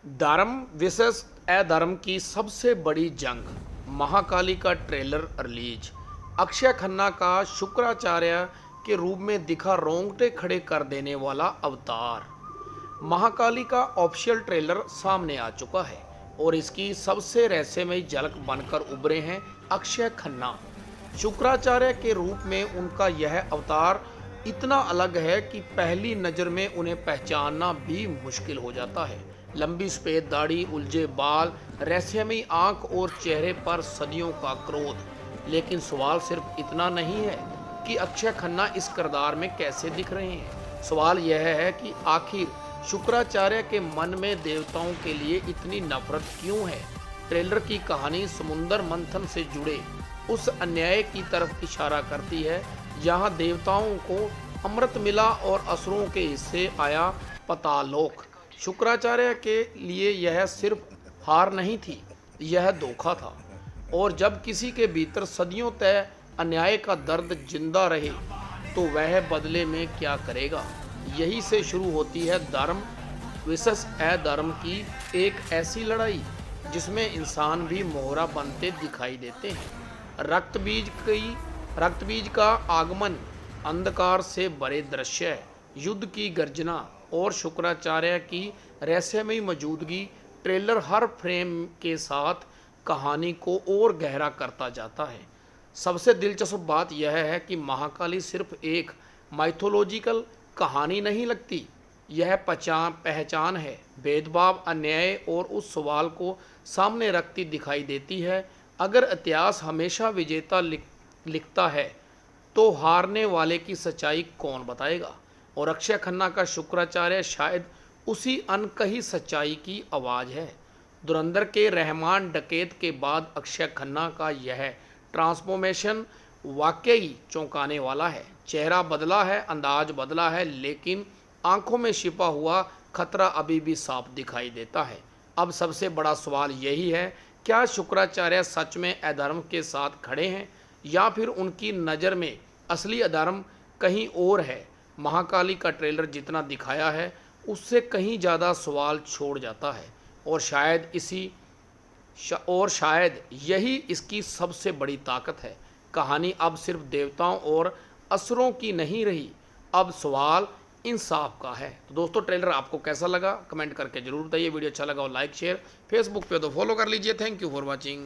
धर्म विशेष अधर्म की सबसे बड़ी जंग, महाकाली का ट्रेलर रिलीज। अक्षय खन्ना का शुक्राचार्य के रूप में दिखा रोंगटे खड़े कर देने वाला अवतार। महाकाली का ऑफिशियल ट्रेलर सामने आ चुका है और इसकी सबसे रहस्यमयी झलक बनकर उभरे हैं अक्षय खन्ना। शुक्राचार्य के रूप में उनका यह अवतार इतना अलग है कि पहली नज़र में उन्हें पहचानना भी मुश्किल हो जाता है। लंबी सफ़ेद दाढ़ी, उलझे बाल, रहस्यमयी आंख और चेहरे पर सदियों का क्रोध। लेकिन सवाल सिर्फ इतना नहीं है कि अक्षय खन्ना इस किरदार में कैसे दिख रहे हैं। सवाल यह है कि आखिर शुक्राचार्य के मन में देवताओं के लिए इतनी नफरत क्यों है। ट्रेलर की कहानी समुंदर मंथन से जुड़े उस अन्याय की तरफ इशारा करती है जहां देवताओं को अमृत मिला और असुरों के हिस्से आया पतालोक। शुक्राचार्य के लिए यह सिर्फ हार नहीं थी, यह धोखा था। और जब किसी के भीतर सदियों तय अन्याय का दर्द जिंदा रहे तो वह बदले में क्या करेगा। यही से शुरू होती है धर्म विशेष अधर्म की एक ऐसी लड़ाई जिसमें इंसान भी मोहरा बनते दिखाई देते हैं। रक्तबीज का आगमन, अंधकार से भरे दृश्य, युद्ध की गर्जना और शुक्राचार्य की रहस्यमयी मौजूदगी। ट्रेलर हर फ्रेम के साथ कहानी को और गहरा करता जाता है। सबसे दिलचस्प बात यह है कि महाकाली सिर्फ एक माइथोलॉजिकल कहानी नहीं लगती, यह पहचान है, भेदभाव, अन्याय और उस सवाल को सामने रखती दिखाई देती है। अगर इतिहास हमेशा विजेता लिखता है तो हारने वाले की सच्चाई कौन बताएगा। और अक्षय खन्ना का शुक्राचार्य शायद उसी अनकही सच्चाई की आवाज़ है। धुरंधर के रहमान डकैत के बाद अक्षय खन्ना का यह ट्रांसफॉर्मेशन वाकई चौंकाने वाला है। चेहरा बदला है, अंदाज बदला है, लेकिन आंखों में छिपा हुआ खतरा अभी भी साफ दिखाई देता है। अब सबसे बड़ा सवाल यही है, क्या शुक्राचार्य सच में अधर्म के साथ खड़े हैं या फिर उनकी नज़र में असली अधर्म कहीं और है। महाकाली का ट्रेलर जितना दिखाया है उससे कहीं ज़्यादा सवाल छोड़ जाता है और शायद यही इसकी सबसे बड़ी ताकत है। कहानी अब सिर्फ देवताओं और असुरों की नहीं रही, अब सवाल इंसाफ का है। तो दोस्तों, ट्रेलर आपको कैसा लगा कमेंट करके जरूर बताइए। वीडियो अच्छा लगा और लाइक शेयर, फेसबुक पे तो फॉलो कर लीजिए। Thank you for watching.